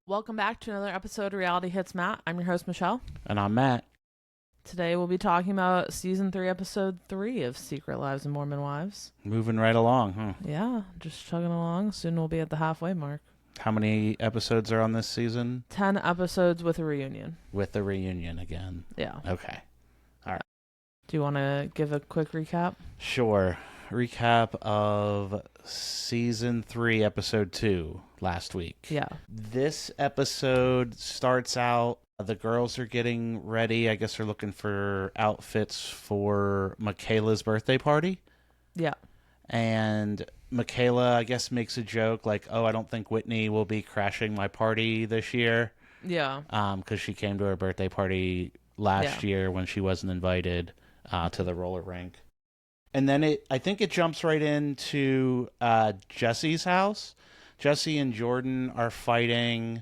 Welcome back to another episode of Reality Hits Matt. I'm your host, Michelle. And I'm Matt. Today we'll be talking about Season 3, Episode 3 of Secret Lives of Mormon Wives. Moving right along, huh? Yeah, just chugging along. Soon we'll be at the halfway mark. How many episodes are on this season? 10 episodes with a reunion. With the reunion again. Yeah. Okay. All right. Do you want to give a quick recap? Sure. Recap of Season 3, Episode 2 last week. Yeah. This episode starts out, the girls are getting ready. I guess they're looking for outfits for Michaela's birthday party. Yeah. And Michaela, I guess, makes a joke like, oh, I don't think Whitney will be crashing my party this year. Yeah. Because she came to her birthday party last year when she wasn't invited to the roller rink. And then I think it jumps right into Jesse's house. Jesse and Jordan are fighting.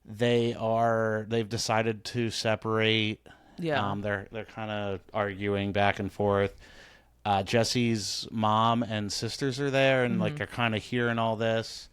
They've decided to separate. Yeah. They're kind of arguing back and forth. Jesse's mom and sisters are there and are kind of hearing all this.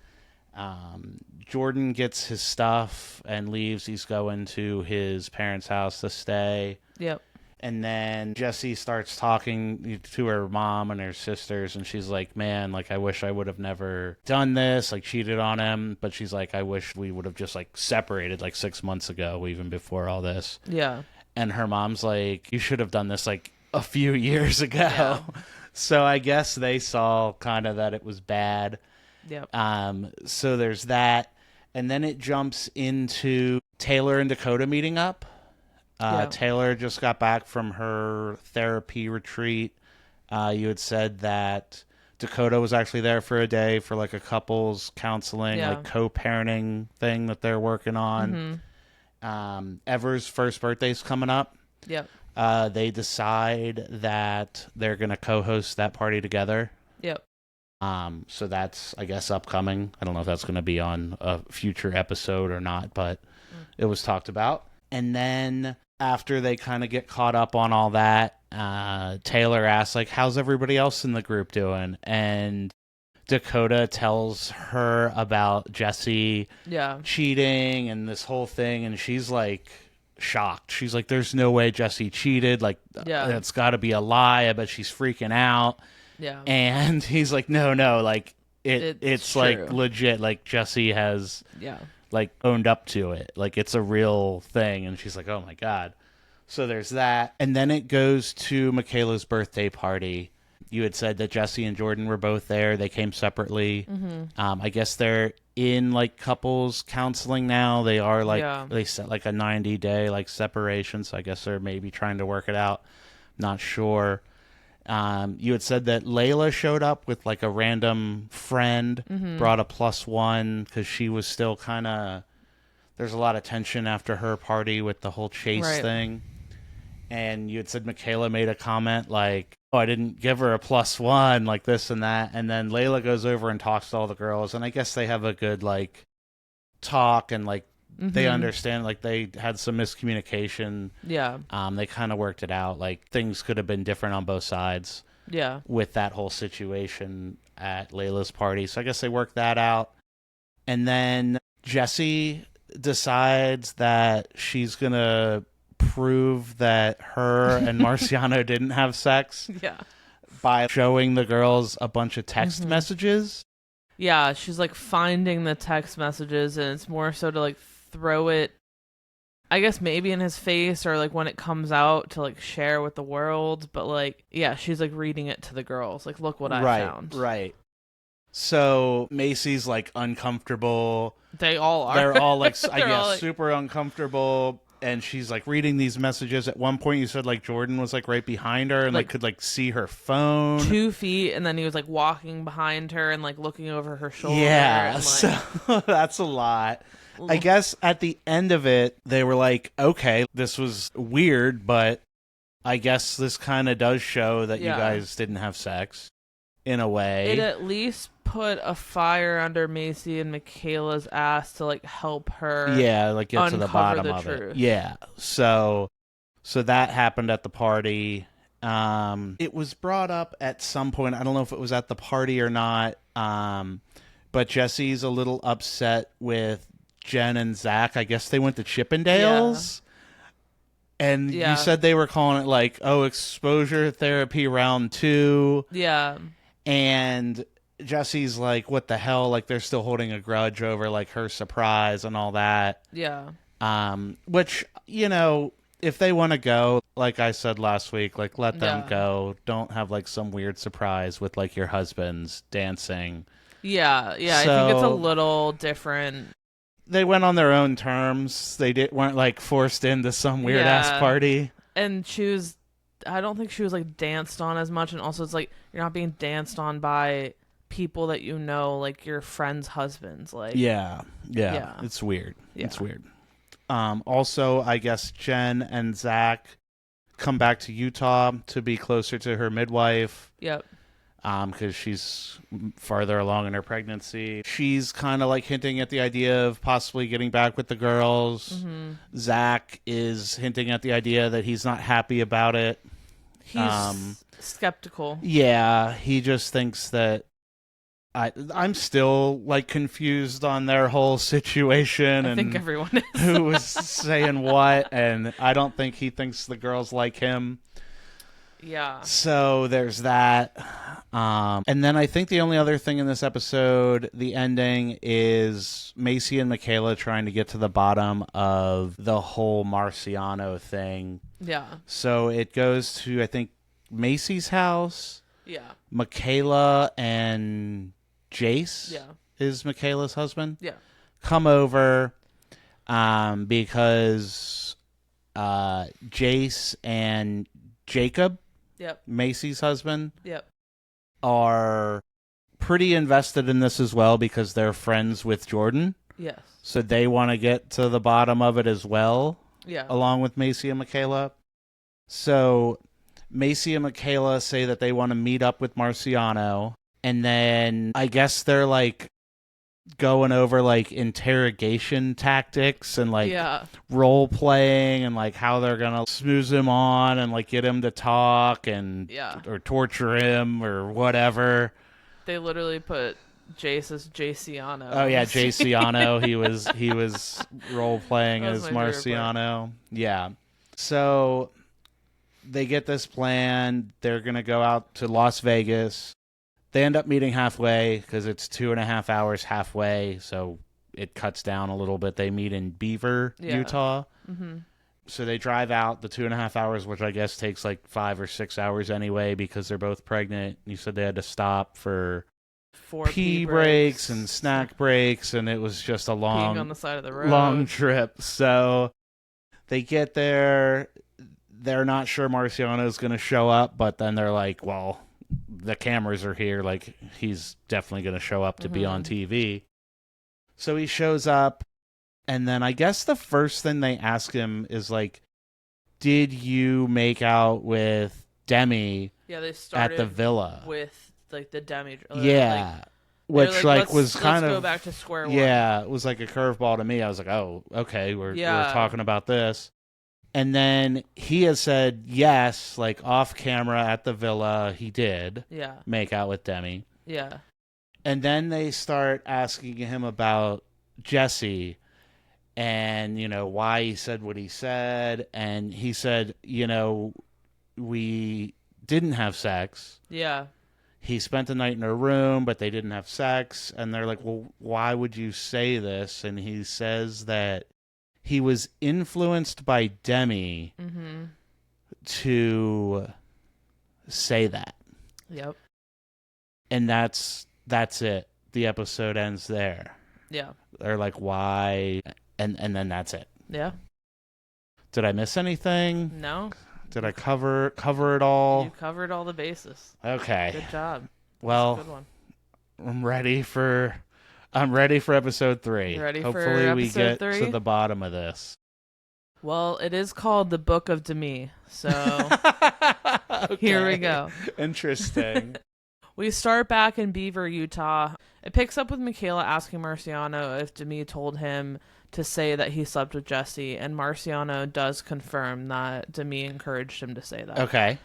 Jordan gets his stuff and leaves. He's going to his parents' house to stay. Yep. And then Jessie starts talking to her mom and her sisters, and she's like, man, like, I wish I would have never done this, like, cheated on him. But she's like, I wish we would have just, like, separated, like, 6 months ago, even before all this. Yeah. And her mom's like, you should have done this, like, a few years ago. Yeah. So I guess they saw kind of that it was bad. Yep. So there's that. And then it jumps into Taylor and Dakota meeting up. Taylor just got back from her therapy retreat. You had said that Dakota was actually there for a day for like a couples counseling, like co-parenting thing that they're working on. Ever's first birthday's coming up. Yep. They decide that they're going to co-host that party together. Yep. So that's, I guess, upcoming. I don't know if that's going to be on a future episode or not, but it was talked about. And then after they kind of get caught up on all that, Taylor asks, like, how's everybody else in the group doing? And Dakota tells her about Jesse cheating and this whole thing, and she's, like, shocked. She's like, there's no way Jesse cheated. Like, it's got to be a lie. I bet she's freaking out. Yeah. And he's like, no, like, it's like, true. legit. Like, Jesse has... like owned up to it, like it's a real thing. And she's like, oh my god. So there's that. And then it goes to Michaela's birthday party. You had said that Jesse and Jordan were both there. They came separately. I guess they're in like couples counseling now. They are like they set like a 90-day like separation, so I guess they're maybe trying to work it out. Not sure. You had said that Layla showed up with like a random friend, brought a +1 because she was still kind of, there's a lot of tension after her party with the whole Chase thing. And you had said Michaela made a comment like, oh, I didn't give her a +1, like this and that. And then Layla goes over and talks to all the girls. And I guess they have a good like talk and like, they understand, like, they had some miscommunication. Yeah. They kind of worked it out. Like, things could have been different on both sides. Yeah. With that whole situation at Layla's party. So I guess they worked that out. And then Jessie decides that she's going to prove that her and Marciano didn't have sex. Yeah. By showing the girls a bunch of text messages. Yeah, she's, like, finding the text messages, and it's more so to, like, throw it, I guess maybe in his face or like when it comes out to like share with the world, but like she's like reading it to the girls like, look what I found. Right. So Macy's like uncomfortable. They all are. They're all like I guess like... super uncomfortable, and she's like reading these messages. At one point you said like Jordan was like right behind her and like could like see her phone 2 feet, and then he was like walking behind her and like looking over her shoulder. Yeah, and, like... so that's a lot. I guess at the end of it, they were like, okay, this was weird, but I guess this kind of does show that you guys didn't have sex in a way. It at least put a fire under Macy and Michaela's ass to like help her like get to the bottom of truth. It. Yeah. So that happened at the party. It was brought up at some point. I don't know if it was at the party or not. But Jesse's a little upset with Jen and Zach. I guess they went to Chippendales. And you said they were calling it like, exposure therapy round 2. Yeah. And Jesse's like, what the hell? Like, they're still holding a grudge over like her surprise and all that. Yeah. Which, if they want to go, like I said last week, like let them go. Don't have like some weird surprise with like your husband's dancing. Yeah. So, I think it's a little different. They went on their own terms. They weren't like forced into some weird ass party. And I don't think she was like danced on as much. And also it's like, you're not being danced on by people that like your friends' husbands. Like, yeah. It's weird. Yeah. It's weird. Also, I guess Jen and Zach come back to Utah to be closer to her midwife. Yep. Because she's farther along in her pregnancy. She's kind of like hinting at the idea of possibly getting back with the girls. Mm-hmm. Zach is hinting at the idea that he's not happy about it. He's skeptical. Yeah, he just thinks that I'm still like confused on their whole situation. I think everyone is. Who was saying what, and I don't think he thinks the girls like him. Yeah. So there's that. And then I think the only other thing in this episode, the ending, is Macy and Michaela trying to get to the bottom of the whole Marciano thing. Yeah. So it goes to, I think, Macy's house. Yeah. Michaela and Jace is Michaela's husband. Yeah. Come over because Jace and Jacob, Macy's husband, are pretty invested in this as well because they're friends with Jordan. Yes. So they want to get to the bottom of it as well. Yeah. Along with Macy and Michaela. So Macy and Michaela say that they want to meet up with Marciano. And then I guess they're like going over like interrogation tactics and like role playing and like how they're gonna smooth him on and like get him to talk and or torture him or whatever. They literally put Jace as Jaciano. Oh yeah, Jaciano. he was role playing as Marciano. Yeah. So they get this plan. They're gonna go out to Las Vegas. They end up meeting halfway because it's 2.5 hours halfway, so it cuts down a little bit. They meet in Beaver, Utah. Mm-hmm. So they drive out the 2.5 hours, which I guess takes like 5 or 6 hours anyway because they're both pregnant. You said they had to stop for 4 pee breaks and snack breaks, and it was just a long, on the side of the road. Long trip. So they get there. They're not sure Marciano's going to show up, but then they're like, well, the cameras are here, like he's definitely going to show up to be on TV. So he shows up, and then I guess the first thing they ask him is like, did you make out with Demi they started at the villa with like the Demi which like was kind of go back to square one. It was like a curveball to me. I was like, oh, okay, we're talking about this. And then he has said yes, like off camera at the villa, he did make out with Demi. Yeah. And then they start asking him about Jesse and, why he said what he said. And he said, we didn't have sex. Yeah. He spent the night in her room, but they didn't have sex. And they're like, well, why would you say this? And he says that he was influenced by Demi to say that. Yep. And that's it. The episode ends there. Yeah. They're like, why? And then that's it. Yeah. Did I miss anything? No. Did I cover it all? You covered all the bases. Okay. Good job. Well, good one. I'm ready for episode 3. Hopefully we get to the bottom of this. Well, it is called The Book of Demi, so Here we go. Interesting. We start back in Beaver, Utah. It picks up with Michaela asking Marciano if Demi told him to say that he slept with Jesse, and Marciano does confirm that Demi encouraged him to say that. Okay.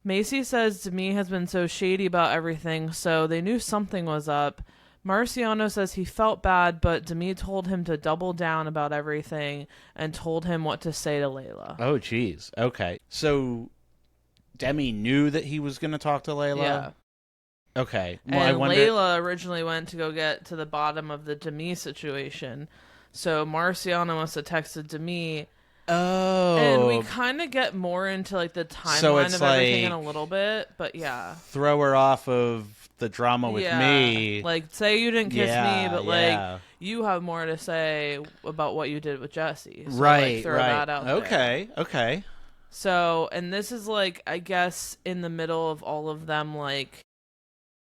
Macy says Demi has been so shady about everything, so they knew something was up. Marciano says he felt bad, but Demi told him to double down about everything and told him what to say to Layla. Oh, jeez. Okay. So Demi knew that he was going to talk to Layla? Yeah. Okay. Well, and Layla originally went to go get to the bottom of the Demi situation. So Marciano must have texted Demi. Oh. And we kind of get more into like the timeline of everything in a little bit, but yeah. Throw her off of the drama with me. Like, say you didn't kiss me, but like you have more to say about what you did with Jesse. So, right, like, throw that out there. Okay. So, and this is like, I guess, in the middle of all of them, like,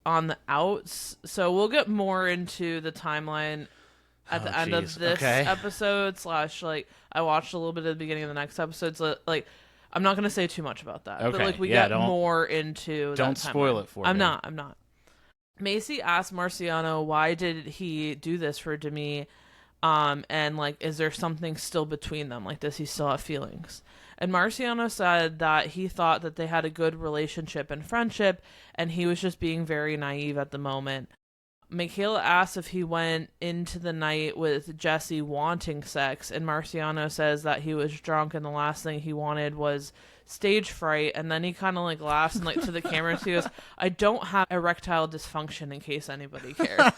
on the outs. So we'll get more into the timeline at the end of this episode / like I watched a little bit at the beginning of the next episode, so like I'm not going to say too much about that. But like we get more into don't spoil it for me. I'm not. Macy asked Marciano why did he do this for Demi, and like is there something still between them? Like does he still have feelings? And Marciano said that he thought that they had a good relationship and friendship, and he was just being very naive at the moment. Michaela asked if he went into the night with Jesse wanting sex, and Marciano says that he was drunk and the last thing he wanted was stage fright. And then he kind of like laughs and like to the camera, he goes, "I don't have erectile dysfunction in case anybody cares."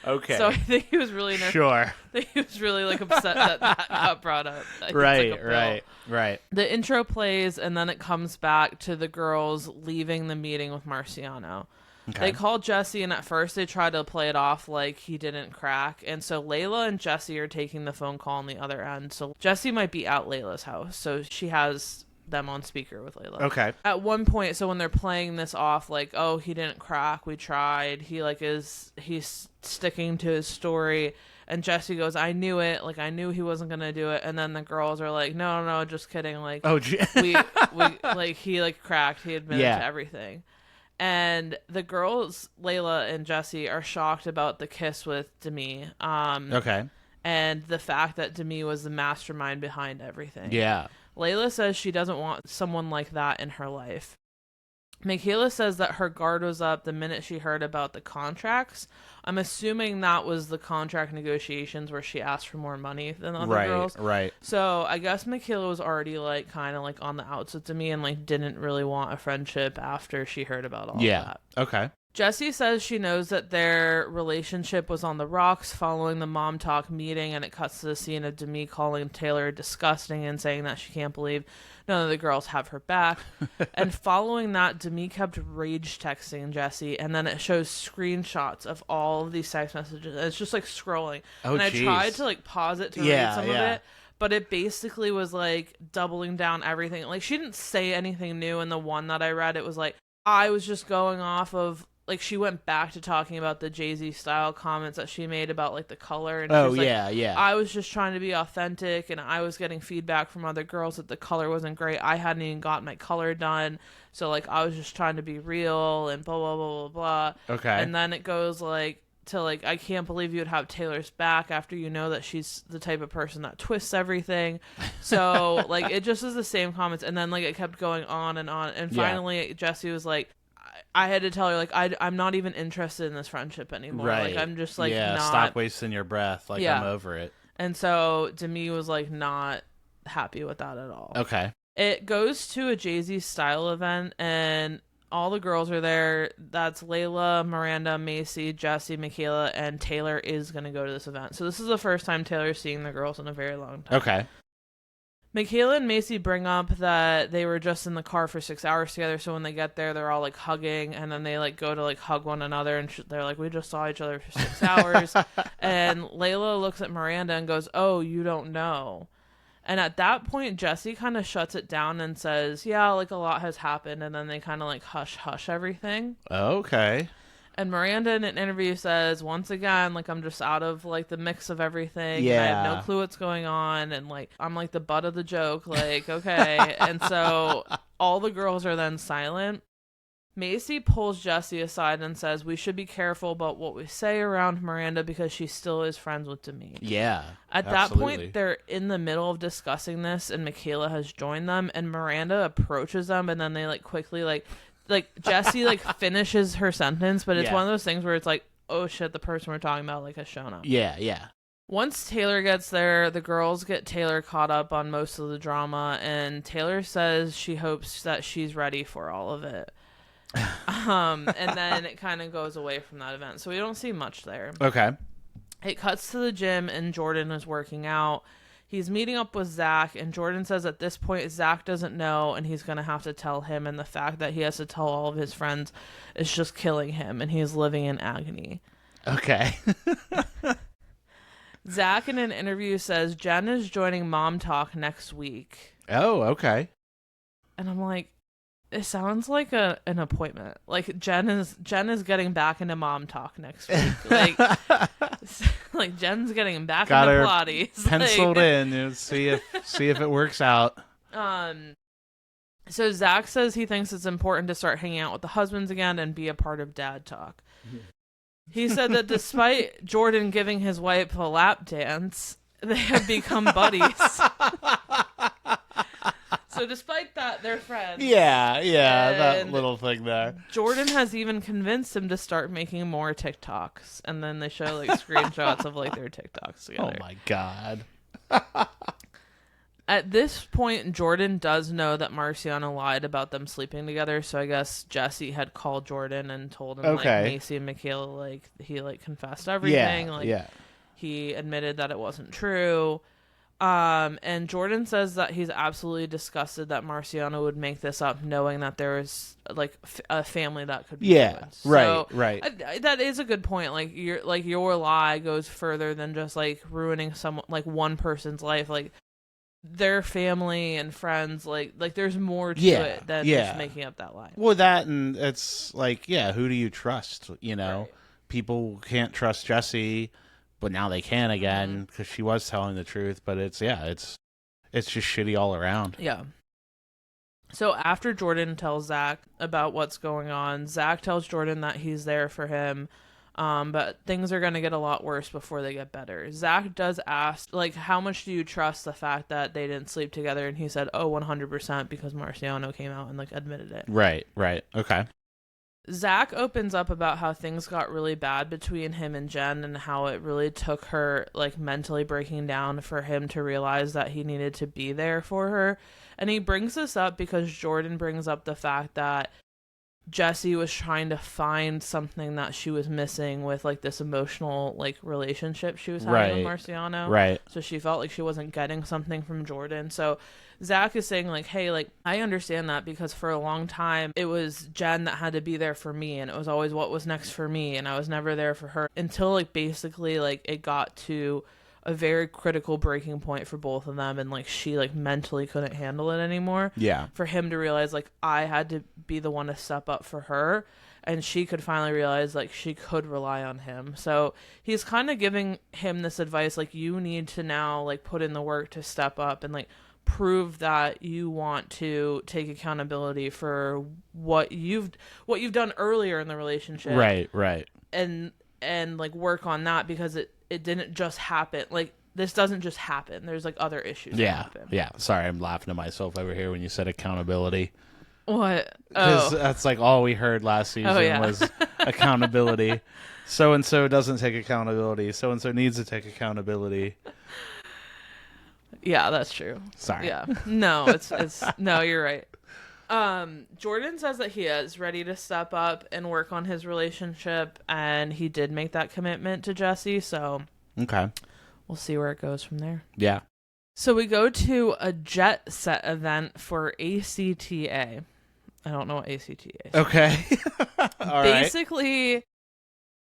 Okay. So I think he was really sure. I think he was really like upset that got brought up. Right. The intro plays and then it comes back to the girls leaving the meeting with Marciano. Okay. They call Jesse, and at first they try to play it off like he didn't crack. And so Layla and Jesse are taking the phone call on the other end. So Jesse might be at Layla's house. So she has them on speaker with Layla. Okay. At one point, so when they're playing this off, like, oh, he didn't crack, we tried. He's sticking to his story. And Jesse goes, I knew it. Like, I knew he wasn't going to do it. And then the girls are like, no, just kidding. Like, we like, he, like, cracked. He admitted to everything. And the girls, Layla and Jesse, are shocked about the kiss with Demi. Okay. And the fact that Demi was the mastermind behind everything. Yeah. Layla says she doesn't want someone like that in her life. Michaela says that her guard was up the minute she heard about the contracts. I'm assuming that was the contract negotiations where she asked for more money than other girls. Right. So I guess Michaela was already like kind of like on the outs with me and like didn't really want a friendship after she heard about all of that. Okay. Jessie says she knows that their relationship was on the rocks following the mom talk meeting, and it cuts to the scene of Demi calling Taylor disgusting and saying that she can't believe none of the girls have her back. And following that, Demi kept rage texting Jessie, and then it shows screenshots of all of these text messages. It's just like scrolling. And I tried to like pause it to read some of it, but it basically was like doubling down everything. Like she didn't say anything new in the one that I read. It was like I was just going off of like she went back to talking about the Jay-Z style comments that she made about like the color, and she was like, I was just trying to be authentic, and I was getting feedback from other girls that the color wasn't great. I hadn't even got my color done, so like I was just trying to be real and blah blah blah blah blah. Okay. And then it goes like to like, I can't believe you would have Taylor's back after you know that she's the type of person that twists everything. So like it just is the same comments, and then like it kept going on, and finally Jessie was like, I had to tell her, like, I'm not even interested in this friendship anymore. Right. Like, I'm just, like, not... stop wasting your breath. Like, I'm over it. And so, Demi was, like, not happy with that at all. Okay. It goes to a Jay-Z style event, and all the girls are there. That's Layla, Miranda, Macy, Jessie, Michaela, and Taylor is going to go to this event. So this is the first time Taylor's seeing the girls in a very long time. Okay. Michaela and Macy bring up that they were just in the car for 6 hours together, so when they get there, they're all, like, hugging, and then they, like, go to, like, hug one another, and they're like, we just saw each other for 6 hours, and Layla looks at Miranda and goes, oh, you don't know. And at that point, Jessie kind of shuts it down and says, yeah, like, a lot has happened, and then they kind of, like, hush everything. Okay. And Miranda in an interview says, once again, like, I'm just out of, like, the mix of everything. Yeah. And I have no clue what's going on. And, like, I'm, like, the butt of the joke. Like, okay. And so all the girls are then silent. Macy pulls Jesse aside and says, we should be careful about what we say around Miranda because she still is friends with Demi. Yeah. At that point, they're in the middle of discussing this, and Michaela has joined them, and Miranda approaches them, and then they like quickly like Jesse like finishes her sentence, but it's one of those things where it's like, oh shit, the person we're talking about like has shown up. Yeah. Once Taylor gets there, the girls get Taylor caught up on most of the drama, and Taylor says she hopes that she's ready for all of it. And then it kind of goes away from that event, so we don't see much there. Okay. It cuts to the gym, and Jordan is working out. He's meeting up with Zach, and Jordan says at this point Zach doesn't know, and he's going to have to tell him, and the fact that he has to tell all of his friends is just killing him, and he's living in agony. Okay. Zach in an interview says Jen is joining Mom Talk next week. Oh, okay. And I'm like, it sounds like an appointment. Like Jen is getting back into Mom Talk next week. Like Jen's getting back Got into her Pilates. Penciled in. See if it works out. So Zach says he thinks it's important to start hanging out with the husbands again and be a part of Dad Talk. He said that despite Jordan giving his wife a lap dance, they have become buddies. So despite that, they're friends. Yeah, that little thing there. Jordan has even convinced him to start making more TikToks, and then they show like screenshots of like their TikToks together. Oh my god. At this point, Jordan does know that Marciano lied about them sleeping together, so I guess Jesse had called Jordan and told him like Macy and Michaela like he like confessed everything. He admitted that it wasn't true. And Jordan says that he's absolutely disgusted that Marciano would make this up, knowing that there is like a family that could be ruined. Right. That is a good point. Like your lie goes further than just like ruining someone, like one person's life. Like their family and friends, like there's more to it than just making up that lie. Well, that, and it's like, who do you trust? You know, right. People can't trust Jesse. But now they can again because she was telling the truth. But it's just shitty all around. Yeah. So after Jordan tells Zach about what's going on, Zach tells Jordan that he's there for him. But things are going to get a lot worse before they get better. Zach does ask, like, how much do you trust the fact that they didn't sleep together? And he said, 100% because Marciano came out and like admitted it. Right. Okay. Zach opens up about how things got really bad between him and Jen and how it really took her like mentally breaking down for him to realize that he needed to be there for her. And he brings this up because Jordan brings up the fact that Jessie was trying to find something that she was missing with like this emotional like relationship she was having with Marciano. Right. So she felt like she wasn't getting something from Jordan. So Zach is saying like, hey, like I understand that because for a long time it was Jen that had to be there for me and it was always what was next for me and I was never there for her until like basically like it got to a very critical breaking point for both of them and like she like mentally couldn't handle it anymore. Yeah. For him to realize like I had to be the one to step up for her and she could finally realize like she could rely on him. So he's kind of giving him this advice like you need to now like put in the work to step up and like prove that you want to take accountability for what you've done earlier in the relationship. Right. And like work on that because it didn't just happen. Like this doesn't just happen. There's like other issues that happen. Yeah. Sorry, I'm laughing to myself over here when you said accountability. What? Because that's like all we heard last season was accountability. So and so doesn't take accountability. So and so needs to take accountability. Yeah, that's true. Sorry. Yeah. No, it's no, you're right. Jordan says that he is ready to step up and work on his relationship, and he did make that commitment to Jesse, so okay. We'll see where it goes from there. Yeah. So we go to a jet set event for ACTA. I don't know what ACTA is. Okay. All Basically, right.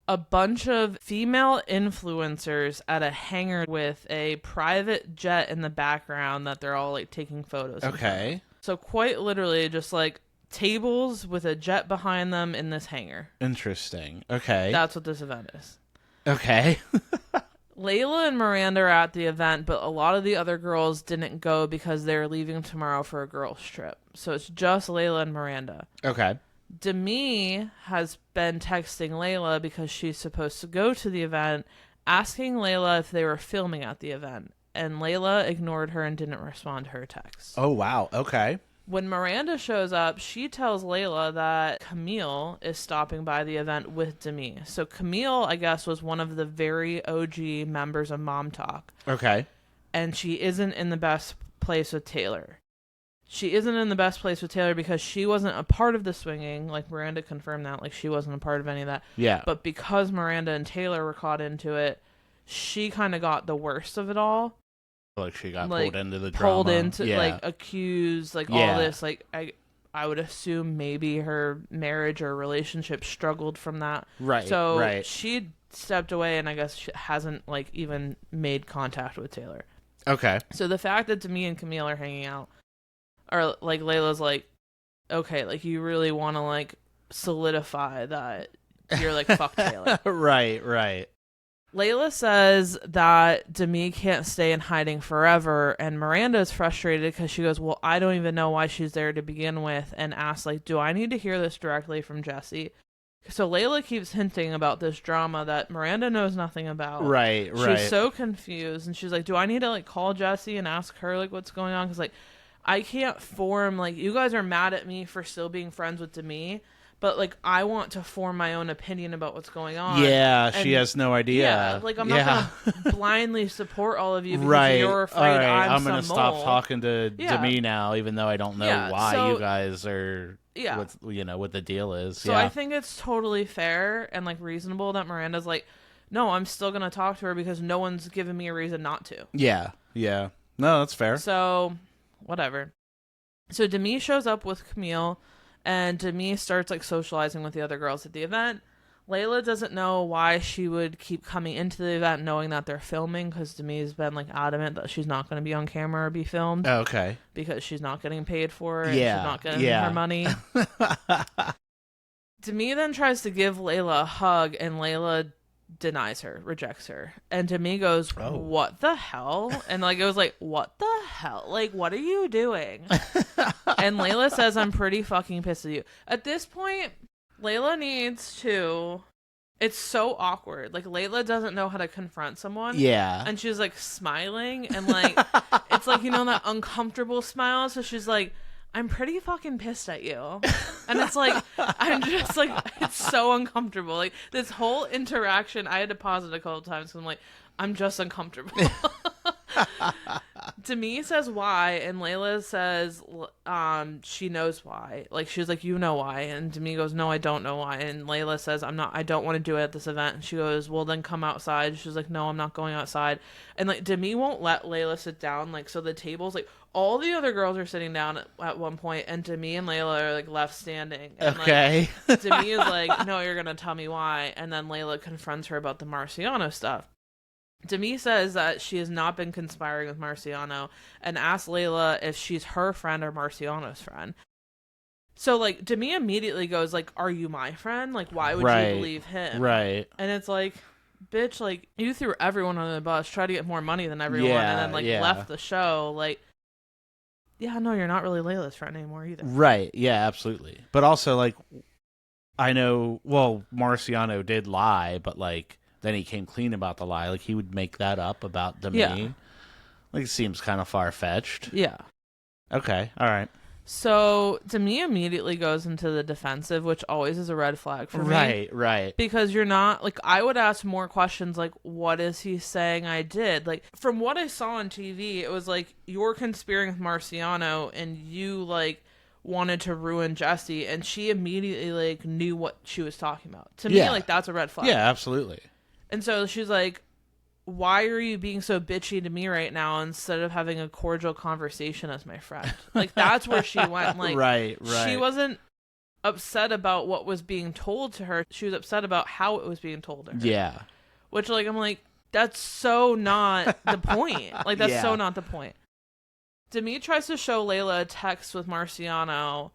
A bunch of female influencers at a hangar with a private jet in the background that they're all like taking photos of. Okay. So quite literally just like tables with a jet behind them in this hangar. Interesting. Okay. That's what this event is. Okay. Layla and Miranda are at the event, but a lot of the other girls didn't go because they're leaving tomorrow for a girls' trip. So it's just Layla and Miranda. Okay. Demi has been texting Layla because she's supposed to go to the event, asking Layla if they were filming at the event. And Layla ignored her and didn't respond to her text. Oh, wow. Okay. When Miranda shows up, she tells Layla that Camille is stopping by the event with Demi. So Camille, I guess, was one of the very OG members of Mom Talk. Okay. And she isn't in the best place with Taylor. She isn't in the best place with Taylor because she wasn't a part of the swinging. Like, Miranda confirmed that. Like, she wasn't a part of any of that. Yeah. But because Miranda and Taylor were caught into it, she kind of got the worst of it all. Like, she got pulled into the pulled drama. Into, like, accused, like, all this. Like, I would assume maybe her marriage or relationship struggled from that. Right, so right. she stepped away and I guess she hasn't, like, even made contact with Taylor. Okay. So the fact that Demi and Camille are hanging out, or, like, Layla's like, okay, like, you really want to, like, solidify that you're, like, fuck Taylor. Right. Layla says that Demi can't stay in hiding forever, and Miranda is frustrated because she goes, well, I don't even know why she's there to begin with, and asks, like, do I need to hear this directly from Jesse? So Layla keeps hinting about this drama that Miranda knows nothing about. Right. She's so confused, and she's like, do I need to, like, call Jesse and ask her, like, what's going on? Because, like, I can't form, like, you guys are mad at me for still being friends with Demi, but, like, I want to form my own opinion about what's going on. Yeah, she has no idea. Yeah, like, I'm not going to blindly support all of you because right. you're afraid I'm going to stop talking to me now, even though I don't know why you guys are, what the deal is. So I think it's totally fair and, like, reasonable that Miranda's like, no, I'm still going to talk to her because no one's given me a reason not to. Yeah. No, that's fair. So, whatever. So Demi shows up with Camille, and Demi starts, like, socializing with the other girls at the event. Layla doesn't know why she would keep coming into the event knowing that they're filming, because Demi's been, like, adamant that she's not going to be on camera or be filmed. Okay. Because she's not getting paid for it. Yeah. She's not getting her money. Demi then tries to give Layla a hug, and Layla denies her, rejects her. And Demi goes, what the hell? And, like, it was like, what the hell? Like, what are you doing? And Layla says, I'm pretty fucking pissed at you. At this point, Layla needs to... It's so awkward. Like, Layla doesn't know how to confront someone. Yeah. And she's, like, smiling. And, like, it's like, you know, that uncomfortable smile. So she's like, I'm pretty fucking pissed at you. And it's like, I'm just like, it's so uncomfortable. Like, this whole interaction, I had to pause it a couple times because I'm like, I'm just uncomfortable. Demi says why, and Layla says she knows why. Like, she's like, you know why. And Demi goes, no, I don't know why. And Layla says, I don't want to do it at this event. And she goes, well, then come outside. She's like, no, I'm not going outside. And, like, Demi won't let Layla sit down. Like, so the tables, like, all the other girls are sitting down at one point, and Demi and Layla are, like, left standing. And, okay. Like, Demi is like, no, you're gonna tell me why. And then Layla confronts her about the Marciano stuff. Demi says that she has not been conspiring with Marciano and asks Layla if she's her friend or Marciano's friend. So, like, Demi immediately goes, like, are you my friend? Like, why would you believe him? Right. And it's like, bitch, like, you threw everyone under the bus, tried to get more money than everyone, and then, like, left the show. Like, yeah, no, you're not really Layla's friend anymore either. Right. Yeah, absolutely. But also, like, I know, well, Marciano did lie, but, like, then he came clean about the lie. Like, he would make that up about Demi. Yeah. Like, it seems kind of far-fetched. Yeah. Okay. All right. So, Demi immediately goes into the defensive, which always is a red flag for me. Right. Because you're not, like, I would ask more questions like, what is he saying I did? Like, from what I saw on TV, it was like, you're conspiring with Marciano, and you, like, wanted to ruin Jesse, and she immediately, like, knew what she was talking about. To me, like, that's a red flag. Yeah, absolutely. And so she's like, why are you being so bitchy to me right now instead of having a cordial conversation as my friend? Like, that's where she went. Like, right. She wasn't upset about what was being told to her. She was upset about how it was being told to her. Yeah. Which, like, I'm like, that's so not the point. Like, that's so not the point. Demi tries to show Layla a text with Marciano,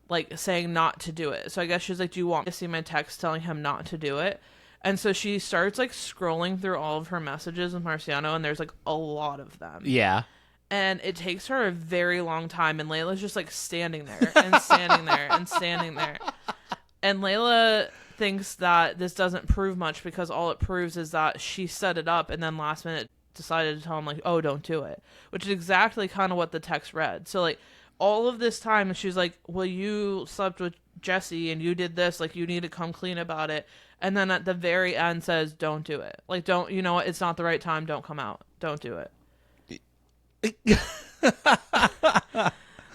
like, saying not to do it. So I guess she's like, do you want to see my text telling him not to do it? And so she starts, like, scrolling through all of her messages with Marciano, and there's, like, a lot of them. Yeah. And it takes her a very long time, and Layla's just like standing there and standing there and standing there. And Layla thinks that this doesn't prove much because all it proves is that she set it up and then last minute decided to tell him like, oh, don't do it, which is exactly kind of what the text read. So like all of this time she's like, well, you slept with Jesse and you did this, like you need to come clean about it. And then at the very end says, don't do it. Like, don't, you know what? It's not the right time. Don't come out. Don't do it.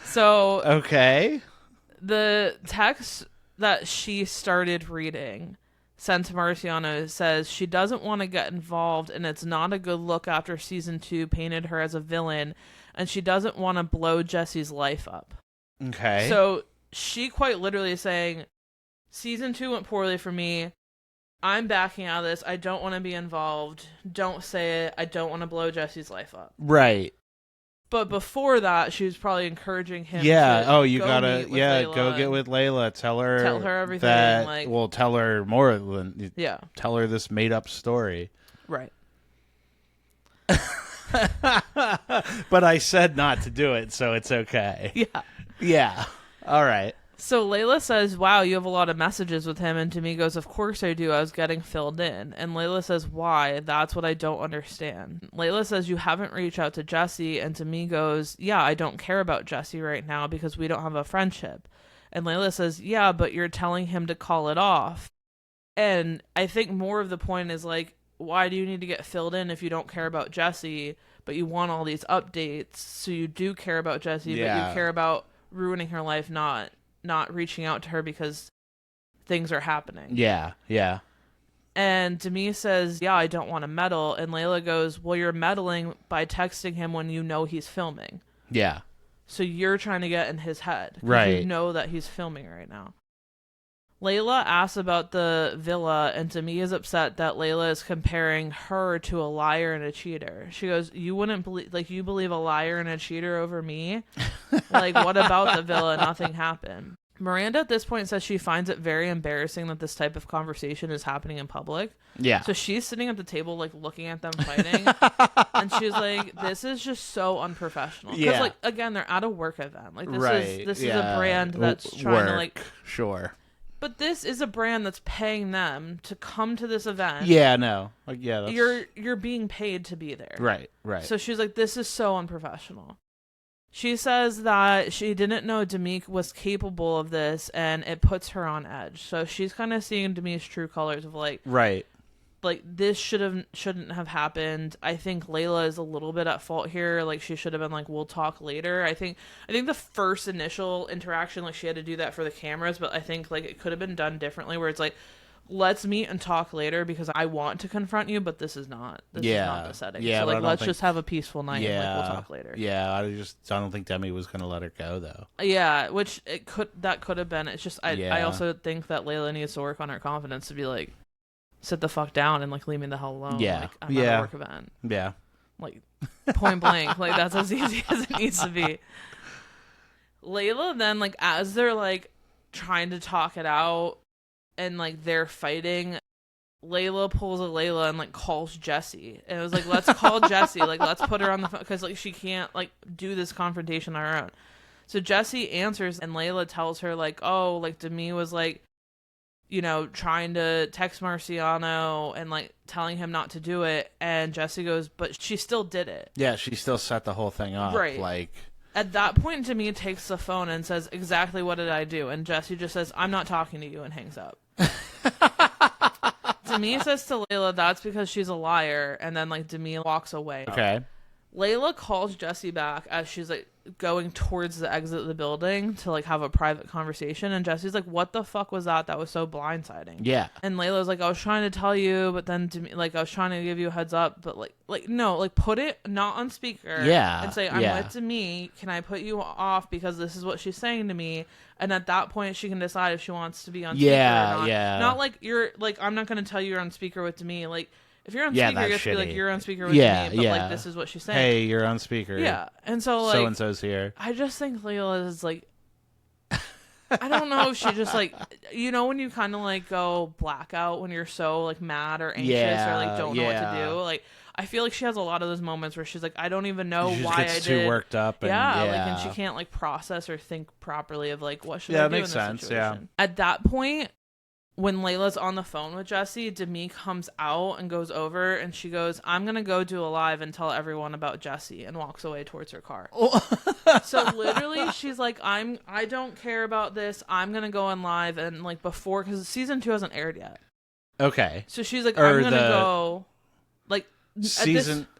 So okay, the text that she started reading sent to Marciano says she doesn't want to get involved and it's not a good look after season 2 painted her as a villain and she doesn't want to blow Jesse's life up. Okay, so she quite literally is saying season 2 went poorly for me. I'm backing out of this. I don't want to be involved. Don't say it. I don't want to blow Jesse's life up. Right. But before that, she was probably encouraging him. Yeah. To oh, you go gotta. Yeah. Go get with Layla. Tell her everything. That, like, well, tell her more than. Yeah. Tell her this made up story. Right. But I said not to do it, so it's okay. Yeah. Yeah. All right. So Layla says, wow, you have a lot of messages with him. And Demi goes, of course I do. I was getting filled in. And Layla says, why? That's what I don't understand. Layla says, you haven't reached out to Jesse. And Demi goes, yeah, I don't care about Jesse right now because we don't have a friendship. And Layla says, yeah, but you're telling him to call it off. And I think more of the point is like, why do you need to get filled in if you don't care about Jesse, but you want all these updates? So you do care about Jesse, but you care about ruining her life, not reaching out to her because things are happening. Yeah, yeah. And Demi says, yeah, I don't want to meddle. And Layla goes, well, you're meddling by texting him when you know he's filming. Yeah. So you're trying to get in his head. Right. You know that he's filming right now. Layla asks about the villa, and Demi is upset that Layla is comparing her to a liar and a cheater. She goes, you wouldn't believe, like, you believe a liar and a cheater over me? Like, what about the villa? Nothing happened. Miranda at this point says she finds it very embarrassing that this type of conversation is happening in public. Yeah. So she's sitting at the table, like, looking at them fighting. And she's like, this is just so unprofessional. Because, like, again, they're at a work event. Like, this is a brand that's trying to, like... Sure. But this is a brand that's paying them to come to this event. Yeah, no. Like, yeah, that's... You're being paid to be there. Right, right. So she's like, this is so unprofessional. She says that she didn't know Demi was capable of this, and it puts her on edge. So she's kind of seeing Demi's true colors of like... Right. Like, this shouldn't have happened. I think Layla is a little bit at fault here. Like, she should have been like, we'll talk later. I think the first initial interaction, like, she had to do that for the cameras, but I think, like, it could have been done differently where it's like, let's meet and talk later because I want to confront you, but this is not the setting. Yeah, so, like, let's just have a peaceful night and, like, we'll talk later. Yeah, I don't think Demi was going to let her go, though. Yeah, which that could have been. It's just, I also think that Layla needs to work on her confidence to be like, sit the fuck down and like leave me the hell alone. Yeah. Like, I'm at a work event. Yeah. Like, point blank. Like, that's as easy as it needs to be. Layla then, like, as they're like trying to talk it out and like they're fighting, Layla pulls a Layla and like calls Jesse. And it was like, let's call Jesse. Like, let's put her on the phone because like she can't like do this confrontation on her own. So Jesse answers and Layla tells her like, oh, like Demi was like, you know, trying to text Marciano and like telling him not to do it, and Jesse goes, but she still did it. Yeah, she still set the whole thing up. Right. Like, at that point, Demi takes the phone and says, exactly what did I do? And Jesse just says, I'm not talking to you, and hangs up. Demi says to Layla, that's because she's a liar, and then like Demi walks away. Okay. Layla calls Jesse back as she's like going towards the exit of the building to like have a private conversation, and Jesse's like, what the fuck was that? That was so blindsiding. Yeah. And Layla's like, I was trying to tell you, but then like I was trying to give you a heads up, but like no, like put it not on speaker. Yeah. And say, I'm with Demi, can I put you off because this is what she's saying to me? And at that point she can decide if she wants to be on speaker or not. Yeah. Not like you're like, I'm not gonna tell you you're on speaker with Demi. Like, if you're on speaker, you have to be like, you're on speaker with me, but like, this is what she's saying. Hey, you're on speaker. Yeah. And so, like, so-and-so's here. I just think Layla is, like, I don't know if she just, like, you know when you kind of, like, go blackout when you're so, like, mad or anxious or, like, don't know what to do? Like, I feel like she has a lot of those moments where she's like, I don't even know she why gets I too did. worked up. And, and she can't like process or think properly of like what should I do makes in this sense. situation. At that point, when Layla's on the phone with Jesse, Demi comes out and goes over and she goes, I'm going to go do a live and tell everyone about Jesse, and walks away towards her car. So literally she's like, I don't care about this. I'm going to go on live. And like before, because season 2 hasn't aired yet. Okay. So she's like, I'm going to go like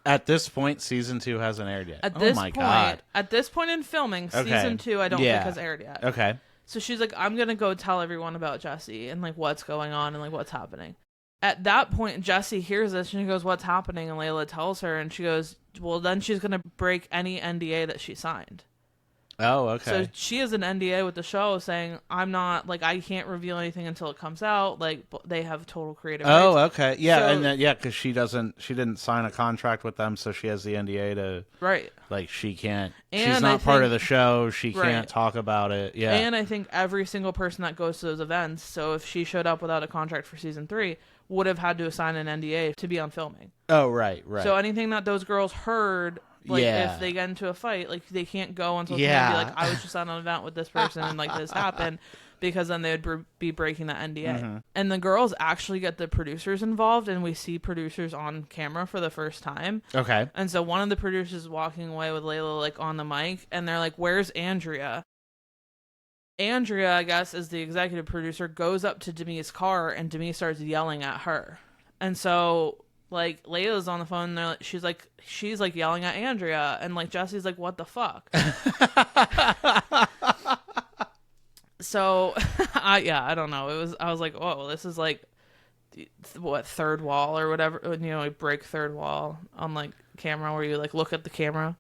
at this point, season 2 hasn't aired yet. God. At this point in filming, season 2, I don't think has aired yet. Okay. So she's like, I'm going to go tell everyone about Jesse and like what's going on and like what's happening. At that point, Jesse hears this and she goes, what's happening? And Layla tells her and she goes, well, then she's going to break any NDA that she signed. Oh, okay. So she has an NDA with the show saying, I'm not, like, I can't reveal anything until it comes out. Like, they have total creative rights. Oh, okay. Yeah, so, and because she didn't sign a contract with them, so she has the NDA to, right. Like, she can't, she's not part of the show, she can't talk about it. Yeah. And I think every single person that goes to those events, so if she showed up without a contract for season 3, would have had to sign an NDA to be on filming. Oh, right. So anything that those girls heard, like, if they get into a fight, like, they can't go on social media and be like, I was just at an event with this person and, like, this happened, because then they would be breaking the NDA. Mm-hmm. And the girls actually get the producers involved, and we see producers on camera for the first time. Okay. And so one of the producers is walking away with Layla, like, on the mic, and they're like, where's Andrea? Andrea, I guess, is the executive producer, goes up to Demi's car, and Demi starts yelling at her. And so, like, Layla's on the phone, and she's like yelling at Andrea, and like Jesse's like, what the fuck? So I don't know, I was like, oh, this is like what, third wall or whatever, like break third wall on like camera, where you like look at the camera.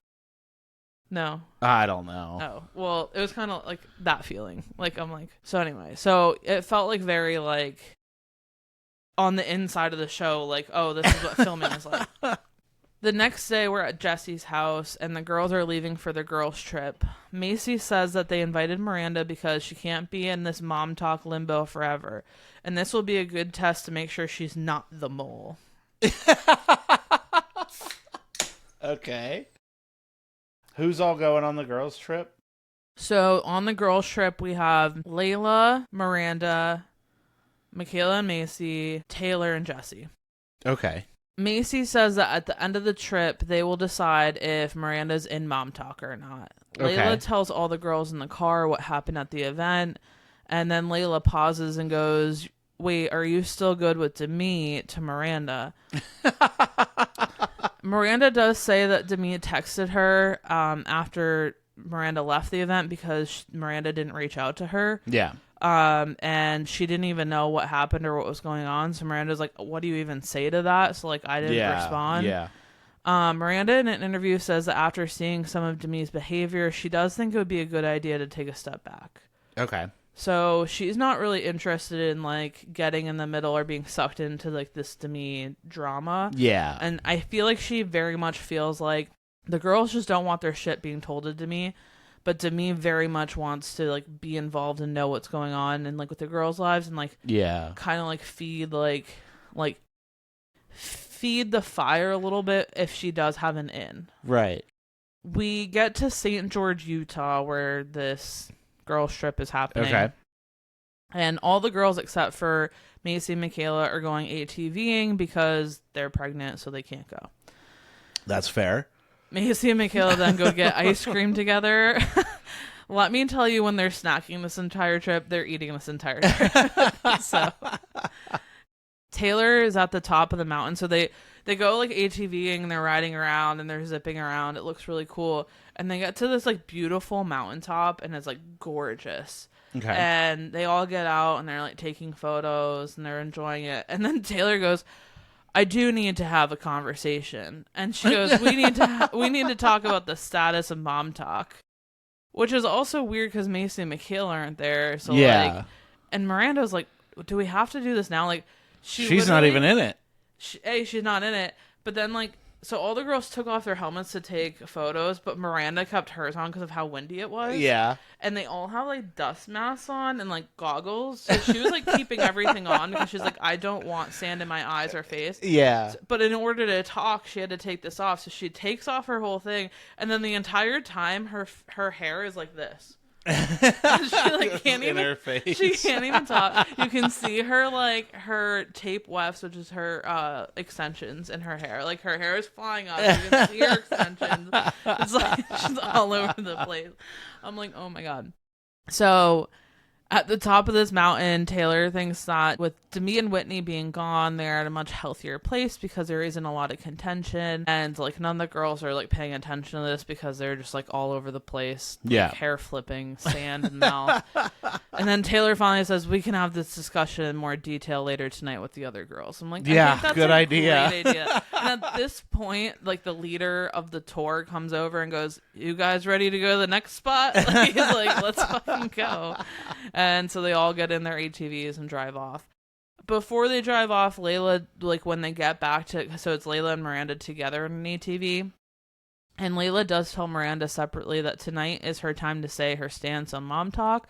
No, I don't know. Oh, well, it was kind of like that feeling, like I'm like, so anyway, so it felt like very like on the inside of the show, like, oh, this is what filming is like. The next day, we're at Jesse's house, and the girls are leaving for their girls' trip. Macy says that they invited Miranda because she can't be in this mom talk limbo forever, and this will be a good test to make sure she's not the mole. Okay. Who's all going on the girls' trip? So, on the girls' trip, we have Layla, Miranda, Michaela and Macy, Taylor, and Jesse. Okay. Macy says that at the end of the trip, they will decide if Miranda's in mom talk or not. Okay. Layla tells all the girls in the car what happened at the event, and then Layla pauses and goes, wait, are you still good with Demi, to Miranda? Miranda does say that Demi texted her after Miranda left the event because Miranda didn't reach out to her. Yeah. And she didn't even know what happened or what was going on. So Miranda's like, what do you even say to that? So, like, I didn't respond. Yeah. Miranda in an interview says that after seeing some of Demi's behavior, she does think it would be a good idea to take a step back. Okay. So she's not really interested in, like, getting in the middle or being sucked into, like, this Demi drama. Yeah. And I feel like she very much feels like the girls just don't want their shit being told to Demi. But Demi very much wants to, like, be involved and know what's going on and, like, with the girls' lives and, like, kind of, like, feed the fire a little bit if she does have an in. Right. We get to St. George, Utah, where this girls' trip is happening. Okay. And all the girls except for Macy and Michaela are going ATVing because they're pregnant, so they can't go. That's fair. Macy and Michaela then go get ice cream together. Let me tell you, when they're snacking this entire trip, they're eating this entire trip. So Taylor is at the top of the mountain. So they go like ATVing and they're riding around and they're zipping around. It looks really cool. And they get to this like beautiful mountaintop and it's like gorgeous. Okay. And they all get out and they're like taking photos and they're enjoying it. And then Taylor goes, I do need to have a conversation. And she goes, we need to talk about the status of mom talk, which is also weird because Macy and Michaela aren't there. So like, and Miranda's like, do we have to do this now? Like, she's not even in it. She's not in it. But then like, So all the girls took off their helmets to take photos, but Miranda kept hers on because of how windy it was. Yeah. And they all have like dust masks on and like goggles. So she was like keeping everything on because she's like, I don't want sand in my eyes or face. Yeah. But in order to talk, she had to take this off. So she takes off her whole thing, and then the entire time her hair is like this. She like can't even her face. She can't even talk. You can see her like her tape wefts, which is her extensions in her hair. Like her hair is flying up. You can see her extensions. It's like she's all over the place. I'm like, oh my god. So at the top of this mountain, Taylor thinks that with Demi and Whitney being gone, they're at a much healthier place because there isn't a lot of contention. And like none of the girls are like paying attention to this because they're just like all over the place. Yeah. Like, hair flipping, sand in the mouth. And then Taylor finally says, we can have this discussion in more detail later tonight with the other girls. I'm like, yeah, I think that's good a idea. Great idea. And at this point, like the leader of the tour comes over and goes, you guys ready to go to the next spot? Like, he's like, let's fucking go. And so they all get in their ATVs and drive off. Before they drive off, Layla, like when they get back to, so it's Layla and Miranda together in an ATV. And Layla does tell Miranda separately that tonight is her time to say her stance on mom talk.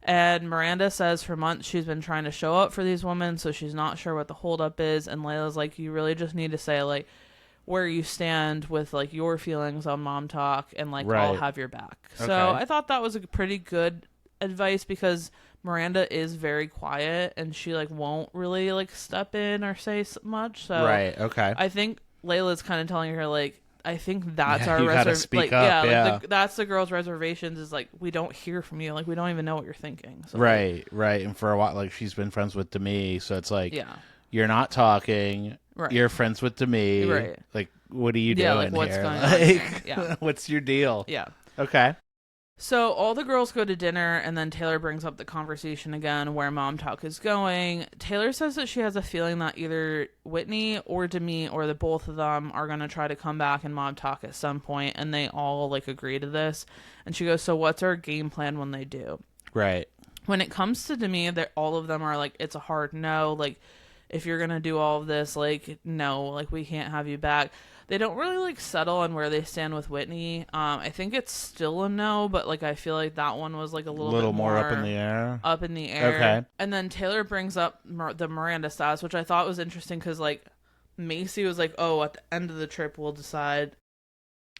And Miranda says for months she's been trying to show up for these women, so she's not sure what the holdup is. And Layla's like, you really just need to say like where you stand with like your feelings on mom talk, and like right. I'll have your back. Okay. So I thought that was a pretty good advice because Miranda is very quiet and she like won't really like step in or say much. So right. Okay. I think Layla's kind of telling her like, I think that's our reservation. like, up, yeah. Like that's the girls' reservations is like we don't hear from you, like we don't even know what you're thinking. So, right. And for a while, like she's been friends with Demi, so it's like, yeah, you're not talking. Right. You're friends with Demi. Right. Like, what are you yeah, doing like what's here? going like, on? Here? Yeah. What's your deal? Yeah. Okay. So all the girls go to dinner, and then Taylor brings up the conversation again where mom talk is going. Taylor says that she has a feeling that either Whitney or Demi or the both of them are going to try to come back and mom talk at some point, and they all like agree to this. And she goes, so what's our game plan when they do? Right. When it comes to Demi, all of them are like, it's a hard no. Like, if you're going to do all of this, like, no, like, we can't have you back. They don't really like settle on where they stand with Whitney. I think it's still a no, but like I feel like that one was like a little bit more up in the air. Up in the air. Okay. And then Taylor brings up the Miranda status, which I thought was interesting because like Macy was like, "Oh, at the end of the trip we'll decide."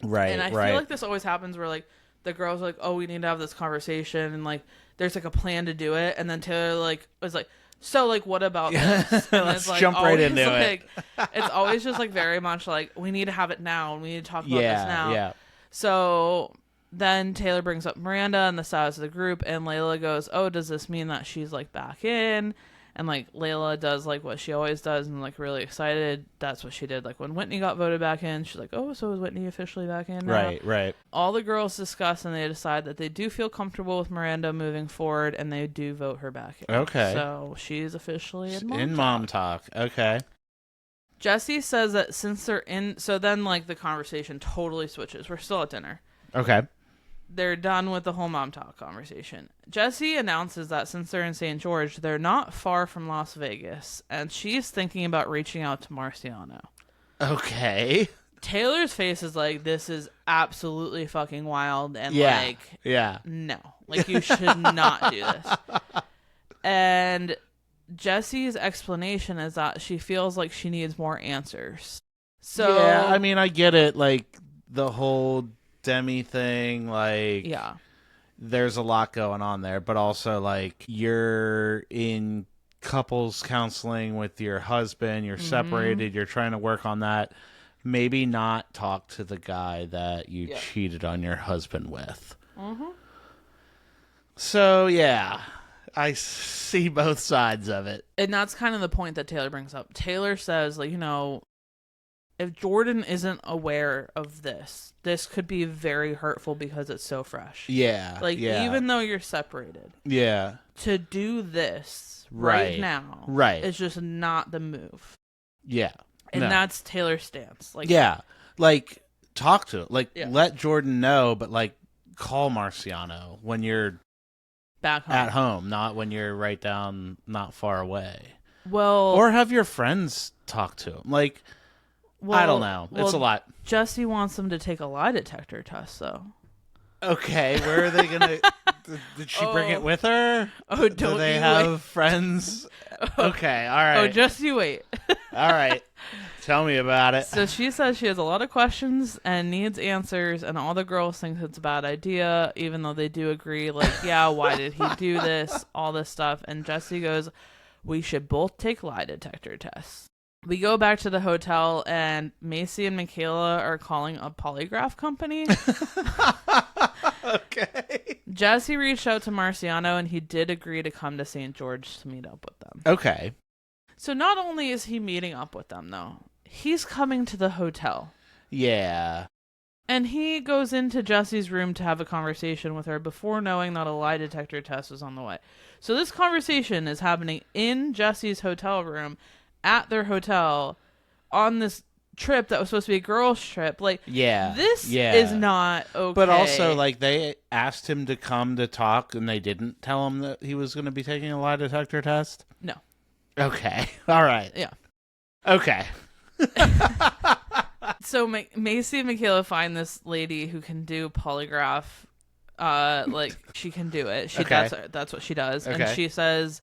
Right. And I feel like this always happens where like the girls are like, "Oh, we need to have this conversation," and like there's like a plan to do it, and then Taylor like was like, so, like, what about this? And Let's it's, like, jump right into like, it. It's always just, like, very much, like, we need to have it now, and we need to talk about this now. Yeah. So, then Taylor brings up Miranda and the status of the group, and Layla goes, oh, does this mean that she's, like, back in? And, like, Layla does, like, what she always does and, like, really excited. That's what she did. Like, when Whitney got voted back in, she's like, oh, so is Whitney officially back in now? Right. All the girls discuss, and they decide that they do feel comfortable with Miranda moving forward, and they do vote her back in. Okay. So, she's officially in Mom Talk. Okay. Jesse says that since they're in... So then, like, the conversation totally switches. We're still at dinner. Okay. They're done with the whole mom talk conversation. Jesse announces that since they're in St. George, they're not far from Las Vegas, and she's thinking about reaching out to Marciano. Okay. Taylor's face is like, this is absolutely fucking wild, and no. Like, you should not do this. And Jesse's explanation is that she feels like she needs more answers. So yeah, I mean, I get it. Like, the whole Demi thing, like, yeah, there's a lot going on there, but also like you're in couples counseling with your husband, you're separated, you're trying to work on that. Maybe not talk to the guy that you cheated on your husband with. So yeah, I see both sides of it, and that's kind of the point that Taylor brings up. Taylor says, like, you know, if Jordan isn't aware of this could be very hurtful because it's so fresh. Yeah. Like, even though you're separated. Yeah. To do this right now. Right. Is just not the move. Yeah. And that's Taylor's stance. Like, yeah. Like, talk to it. Like, let Jordan know, but, like, call Marciano when you're back home. At home, not when you're right down, not far away. Well. Or have your friends talk to him. Like, I don't know. It's a lot. Jesse wants them to take a lie detector test, though. Okay, where are they gonna? Did she bring it with her? Oh, don't Do they you have wait. friends? Okay, all right. Oh, just you wait. All right. Tell me about it. So she says she has a lot of questions and needs answers, and all the girls think it's a bad idea, even though they do agree, like, yeah, why did he do this? All this stuff. And Jesse goes, we should both take lie detector tests. We go back to the hotel, and Macy and Michaela are calling a polygraph company. Okay. Jesse reached out to Marciano, and he did agree to come to St. George to meet up with them. Okay. So not only is he meeting up with them, though, he's coming to the hotel. Yeah. And he goes into Jesse's room to have a conversation with her before knowing that a lie detector test was on the way. So this conversation is happening in Jesse's hotel room at their hotel on this trip that was supposed to be a girls' trip. Like, this is not okay. But also, like, they asked him to come to talk, and they didn't tell him that he was going to be taking a lie detector test? No. Okay. All right. Yeah. Okay. So Macy and Michaela find this lady who can do polygraph. Like, she can do it. That's what she does. Okay. And she says,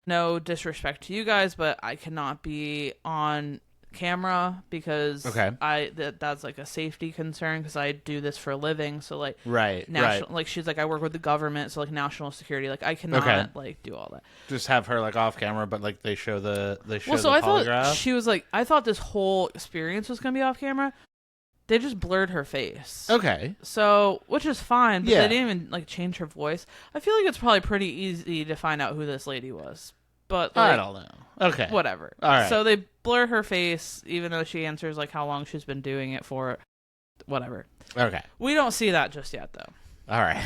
no disrespect to you guys, but I cannot be on camera because that's like a safety concern because I do this for a living. So like like she's like, I work with the government, so like national security, like I cannot like do all that. Just have her like off camera, but like they show the polygraph. I thought she was like, I thought this whole experience was gonna be off camera. They just blurred her face. Okay. So, which is fine, but they didn't even like change her voice. I feel like it's probably pretty easy to find out who this lady was. But like, I don't know. Okay. Whatever. All right. So they blur her face, even though she answers like how long she's been doing it for. Whatever. Okay. We don't see that just yet, though. All right.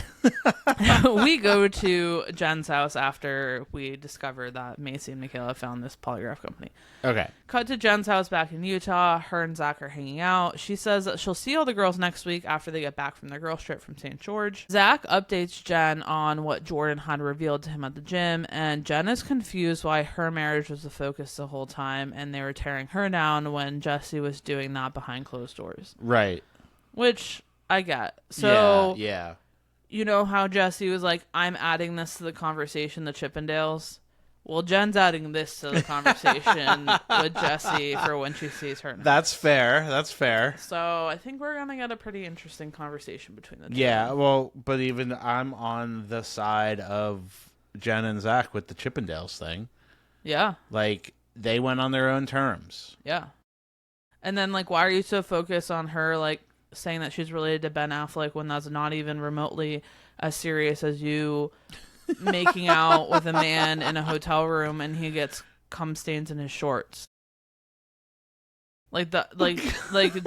We go to Jen's house after we discover that Macy and Michaela found this polygraph company. Okay. Cut to Jen's house back in Utah. Her and Zach are hanging out. She says that she'll see all the girls next week after they get back from their girls trip from St. George. Zach updates Jen on what Jordan had revealed to him at the gym, and Jen is confused why her marriage was the focus the whole time, and they were tearing her down when Jesse was doing that behind closed doors. Right. Which I get. So yeah. You know how Jesse was like, I'm adding this to the conversation, the Chippendales? Well, Jen's adding this to the conversation with Jesse for when she sees her. That's fair. That's fair. So I think we're going to get a pretty interesting conversation between the two. Yeah, well, but even I'm on the side of Jen and Zach with the Chippendales thing. Yeah. Like, they went on their own terms. Yeah. And then, like, why are you so focused on her, like, saying that she's related to Ben Affleck when that's not even remotely as serious as you making out with a man in a hotel room and he gets cum stains in his shorts? Like that, like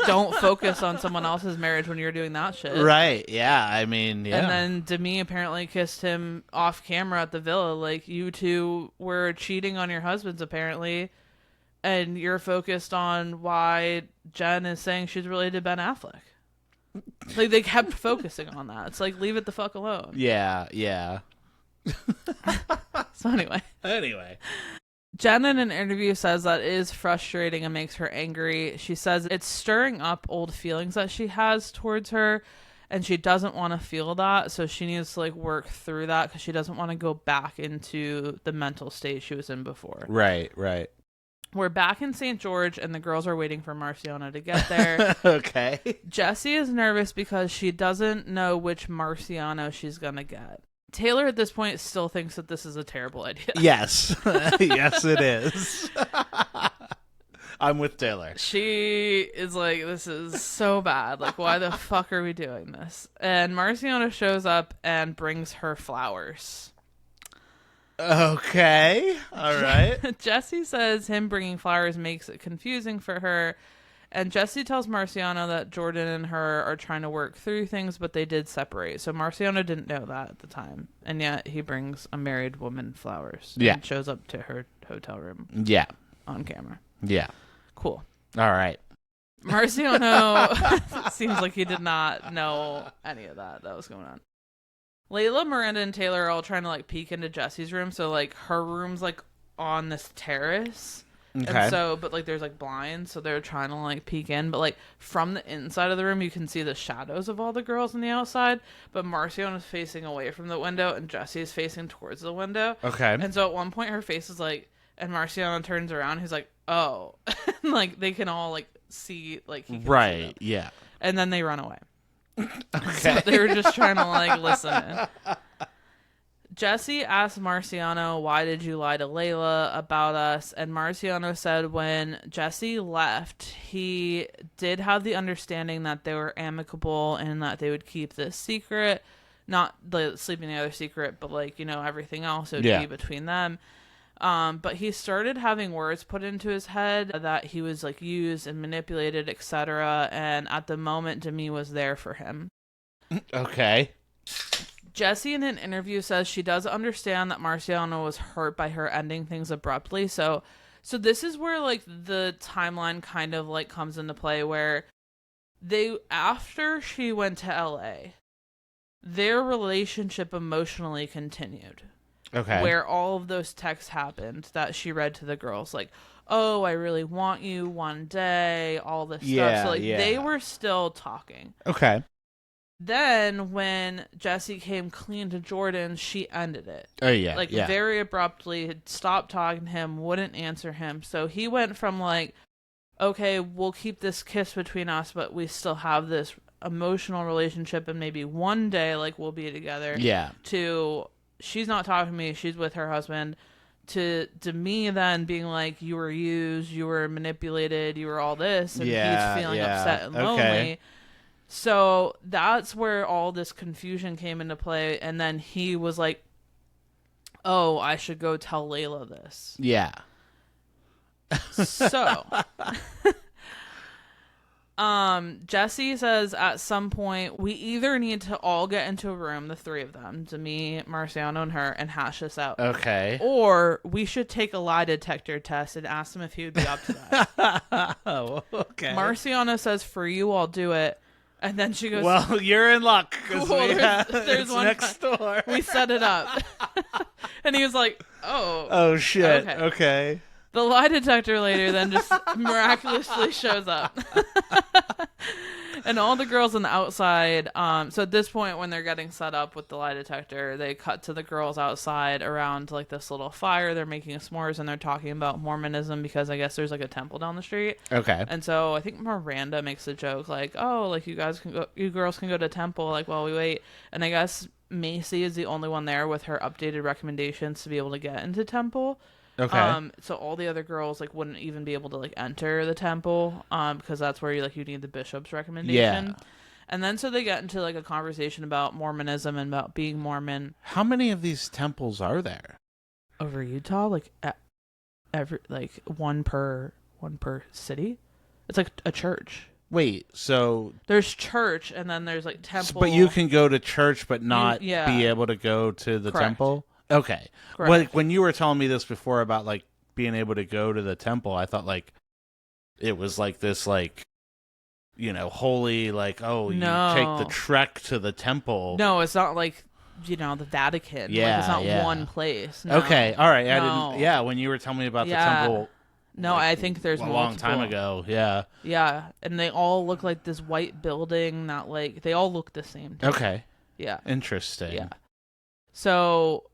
don't focus on someone else's marriage when you're doing that shit. Right. Yeah. I mean, yeah. And then Demi apparently kissed him off camera at the villa. Like, you two were cheating on your husbands apparently, and you're focused on why Jen is saying she's related to Ben Affleck. Like, they kept focusing on that. It's like, leave it the fuck alone. Yeah, yeah. So anyway. Jen in an interview says that it is frustrating and makes her angry. She says it's stirring up old feelings that she has towards her, and she doesn't want to feel that, so she needs to like work through that because she doesn't want to go back into the mental state she was in before. Right. We're back in St. George, and the girls are waiting for Marciano to get there. Okay. Jesse is nervous because she doesn't know which Marciano she's going to get. Taylor at this point still thinks that this is a terrible idea. Yes. Yes, it is. I'm with Taylor. She is like, this is so bad. Like, why the fuck are we doing this? And Marciano shows up and brings her flowers. Okay. All right. Jesse says him bringing flowers makes it confusing for her. And Jesse tells Marciano that Jordan and her are trying to work through things, but they did separate. So Marciano didn't know that at the time. And yet he brings a married woman flowers. Yeah. And shows up to her hotel room. Yeah. On camera. Yeah. Cool. All right. Marciano seems like he did not know any of that was going on. Layla, Miranda, and Taylor are all trying to like peek into Jesse's room. So like her room's like on this terrace. Okay. And so, but like there's like blinds, so they're trying to like peek in, but like from the inside of the room you can see the shadows of all the girls on the outside, but Marciano's facing away from the window and Jessie is facing towards the window. Okay. And so at one point her face is like, and Marciano turns around, he's like, oh. And like they can all like see, like he can see them. Yeah. And then they run away. Okay. So they were just trying to like listen in. Jessie asked Marciano, why did you lie to Layla about us? And Marciano said when Jessie left, he did have the understanding that they were amicable and that they would keep this secret. Not the sleeping together secret, but like, you know, everything else would be between them. But he started having words put into his head that he was like used and manipulated, etc. And at the moment, Demi was there for him. Okay. Jessie in an interview says she does understand that Marciano was hurt by her ending things abruptly. So this is where like the timeline kind of like comes into play, where after she went to LA, their relationship emotionally continued. Okay. Where all of those texts happened that she read to the girls, like, oh, I really want you one day, all this stuff. So like they were still talking. Okay. Then when Jessie came clean to Jordan, she ended it. Oh, yeah. Like, very abruptly, had stopped talking to him, wouldn't answer him. So he went from, like, okay, we'll keep this kiss between us, but we still have this emotional relationship, and maybe one day, like, we'll be together. Yeah. To, she's not talking to me, she's with her husband. To me, then, being like, you were used, you were manipulated, you were all this, and he's feeling upset and lonely. So that's where all this confusion came into play. And then he was like, oh, I should go tell Layla this. Yeah. So, Jessie says at some point, we either need to all get into a room, the three of them, to me, Marciano, and her, and hash this out. Okay. Or we should take a lie detector test and ask him if he would be up to that. Oh, okay. Marciano says, for you, I'll do it. And then she goes, well, you're in luck. Cool, There's one next time. door. We set it up. And he was like, oh. Oh, shit. Okay. The lie detector later then just miraculously shows up. And all the girls on the outside, so at this point when they're getting set up with the lie detector, they cut to the girls outside around like this little fire. They're making s'mores and they're talking about Mormonism because I guess there's like a temple down the street. Okay. And so I think Miranda makes a joke like, oh, like you girls can go to temple like while we wait. And I guess Macy is the only one there with her updated recommendations to be able to get into temple. Okay. So all the other girls like wouldn't even be able to like enter the temple, because that's where you need the bishop's recommendation. Yeah. And then so they get into like a conversation about Mormonism and about being Mormon. How many of these temples are there over Utah? Like every one per city. It's like a church. Wait, so there's church and then there's like temple. But you can go to church but not be able to go to the temple? Okay. Correct. When you were telling me this before about like being able to go to the temple, I thought like it was like this like, you know, holy like, oh, you take the trek to the temple. No, it's not like, you know, the Vatican. Yeah, it's not one place. No. Okay, all right. I No. didn't. Yeah, when you were telling me about the temple. No, I think there's a long time ago. Yeah. Yeah, and they all look like this white building. Not like they all look the same. Okay. Yeah. Interesting. Yeah. So,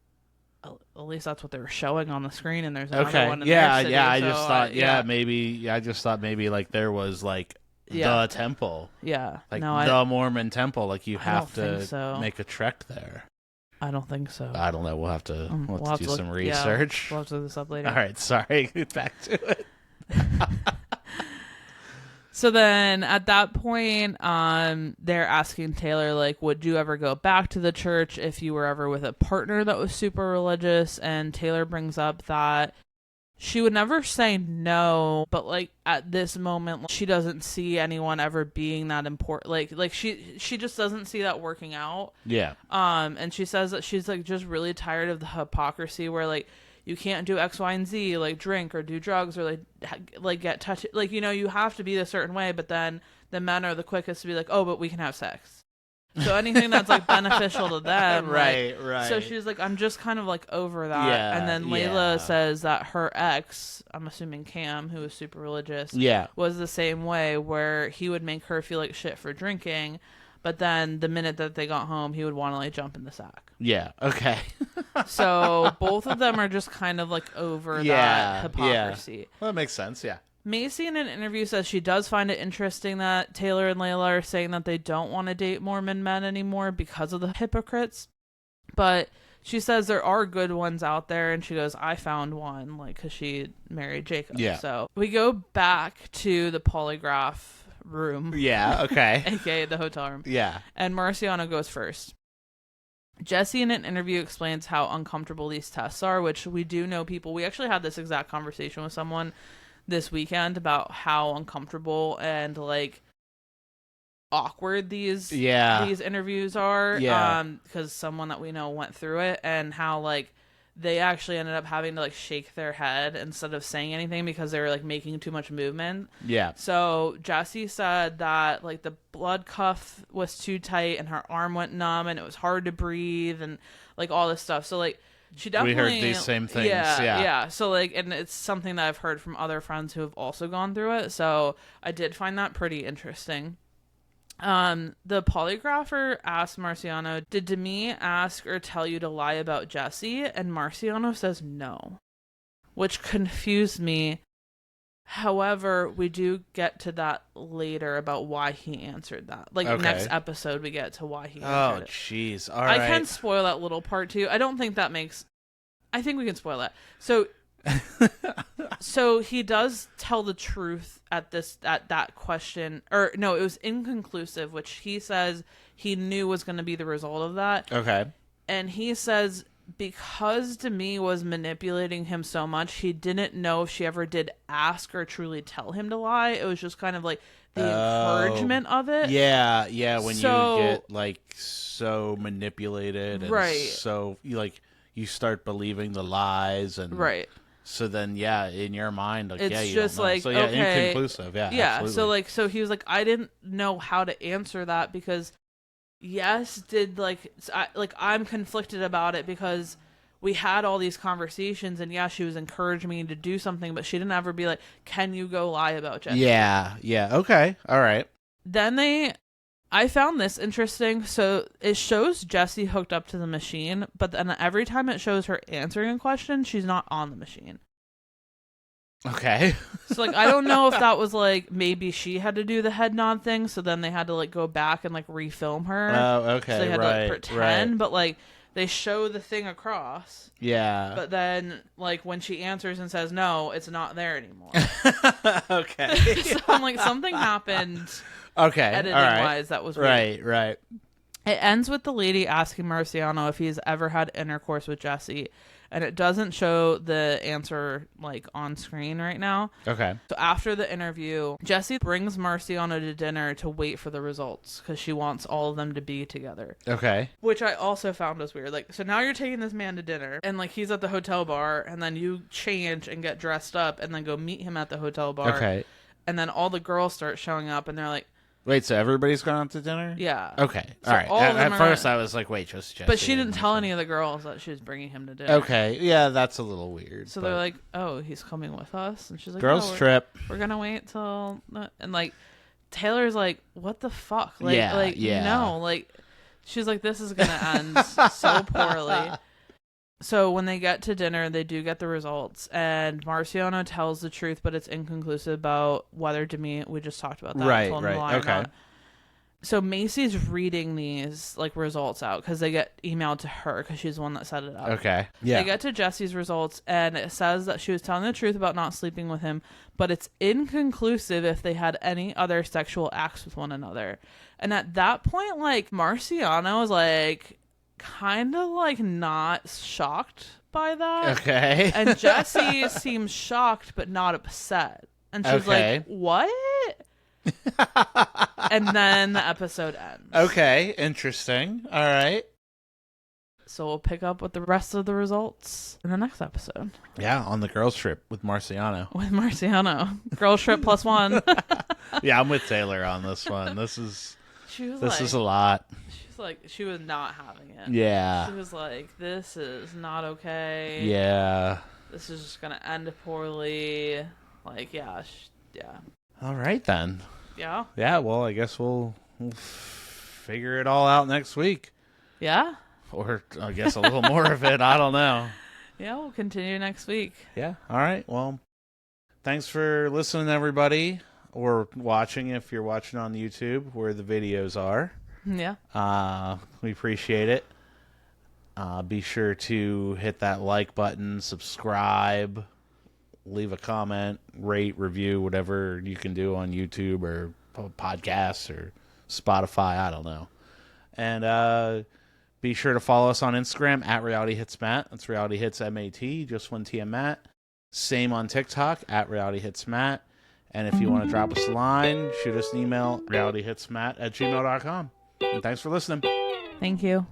at least that's what they were showing on the screen, and there's another one in their city, I so just thought, maybe, I just thought maybe like there was like the temple. Yeah. Like no, the Mormon temple. Like you have to so. make a trek there. I don't think so. I don't know. We'll have to, do some research. We'll have to look this up later. All right. Sorry. Back to it. So then at that point, they're asking Taylor, like, would you ever go back to the church if you were ever with a partner that was super religious? And Taylor brings up that she would never say no, but like at this moment, she doesn't see anyone ever being that important. Like she just doesn't see that working out. Yeah. And she says that she's like just really tired of the hypocrisy where like you can't do X, Y, and Z, like drink or do drugs or like get touched. Like, you know, you have to be a certain way, but then the men are the quickest to be like, oh, but we can have sex. So anything that's like beneficial to them, right, like, right. So she's like, I'm just kind of like over that. Yeah, And then Layla says that her ex, I'm assuming Cam, who was super religious, was the same way, where he would make her feel like shit for drinking, but then the minute that they got home, he would want to like jump in the sack. Yeah. Okay. So both of them are just kind of like over that hypocrisy. Yeah. Well, that makes sense. Yeah. Macy in an interview says she does find it interesting that Taylor and Layla are saying that they don't want to date Mormon men anymore because of the hypocrites. But she says there are good ones out there, and she goes, I found one, like, because she married Jacob. Yeah. So we go back to the polygraph room. Yeah, okay. AKA the hotel room. Yeah. And Marciano goes first. Jesse in an interview explains how uncomfortable these tests are, which we do know people. We actually had this exact conversation with someone this weekend about how uncomfortable and like awkward these interviews are. Because someone that we know went through it, and how like they actually ended up having to like shake their head instead of saying anything because they were like making too much movement. Yeah. So Jessie said that like the blood cuff was too tight and her arm went numb and it was hard to breathe and like all this stuff. So like she definitely, we heard these same things. Yeah. So like, and it's something that I've heard from other friends who have also gone through it. So I did find that pretty interesting. The polygrapher asked Marciano, did Demi ask or tell you to lie about Jesse? And Marciano says no, which confused me. However, we do get to that later about why he answered that. Like next episode, we get to why he answered it. Oh, jeez. All right. I can spoil that little part too. I don't think that makes... I think we can spoil that. So... So he does tell the truth at that question, or no, it was inconclusive, which he says he knew was going to be the result of that. Okay. And he says because Demi was manipulating him so much, he didn't know if she ever did ask or truly tell him to lie. It was just kind of like the encouragement of it. Yeah, yeah. When you get like so manipulated, and so you start believing the lies, and so then, in your mind, like, it's you just don't know. like, so inconclusive. Yeah. Absolutely. So he was like, I didn't know how to answer that because, I'm conflicted about it because we had all these conversations and she was encouraging me to do something, but she didn't ever be like, can you go lie about Jesse? Yeah. Okay. All right. Then I found this interesting. So it shows Jesse hooked up to the machine, but then every time it shows her answering a question, she's not on the machine. Okay. So I don't know if that was maybe she had to do the head nod thing, so then they had to go back and refilm her. Oh, okay. So they had to pretend, but they show the thing across. Yeah. But then when she answers and says no, it's not there anymore. Okay. So I'm something happened. Okay. Editing wise, that was weird. Right. It ends with the lady asking Marciano if he's ever had intercourse with Jesse, and it doesn't show the answer on screen right now. Okay. So after the interview, Jesse brings Marciano to dinner to wait for the results because she wants all of them to be together. Okay. Which I also found was weird. So now you're taking this man to dinner, and he's at the hotel bar, and then you change and get dressed up, and then go meet him at the hotel bar. Okay. And then all the girls start showing up, and they're like, wait, so everybody's gone out to dinner? Yeah. Okay. So all right. At first, I was like, wait, just Jesse. But she didn't tell any of the girls that she was bringing him to dinner. Okay. Yeah, that's a little weird. So they're like, oh, he's coming with us? And she's like, girls trip. We're going to wait till... And, Taylor's like, what the fuck? No. She's like, this is going to end so poorly. So when they get to dinner, they do get the results, and Marciano tells the truth, but it's inconclusive about whether Demi. We just talked about that. Right. Okay. So Macy's reading these results out because they get emailed to her because she's the one that set it up. Okay. Yeah. They get to Jesse's results, and it says that she was telling the truth about not sleeping with him, but it's inconclusive if they had any other sexual acts with one another. And at that point, Marciano was kind of not shocked by that. Okay. And Jessie seems shocked but not upset. And she's like, what? And then the episode ends. Okay, interesting. All right. So we'll pick up with the rest of the results in the next episode. Yeah, on the girls trip with Marciano. With Marciano. Girls trip +1. Yeah, I'm with Taylor on this one. This is a lot. She's She was not having it. Yeah. She was like, this is not okay. Yeah. This is just going to end poorly. Like, yeah. Yeah. All right, then. Yeah? Yeah, well, I guess we'll figure it all out next week. Yeah? Or I guess a little more of it. I don't know. Yeah, we'll continue next week. Yeah. All right. Well, thanks for listening, everybody. Or watching if you're watching on YouTube where the videos are. Yeah. We appreciate it. Be sure to hit that like button, subscribe, leave a comment, rate, review, whatever you can do on YouTube or podcasts or Spotify. I don't know. And be sure to follow us on Instagram at Reality Hits Matt. That's Reality Hits MAT, just one T M Matt. Same on TikTok at Reality Hits Matt. And if you want to drop us a line, shoot us an email, realityhitsmatt@gmail.com. And thanks for listening. Thank you.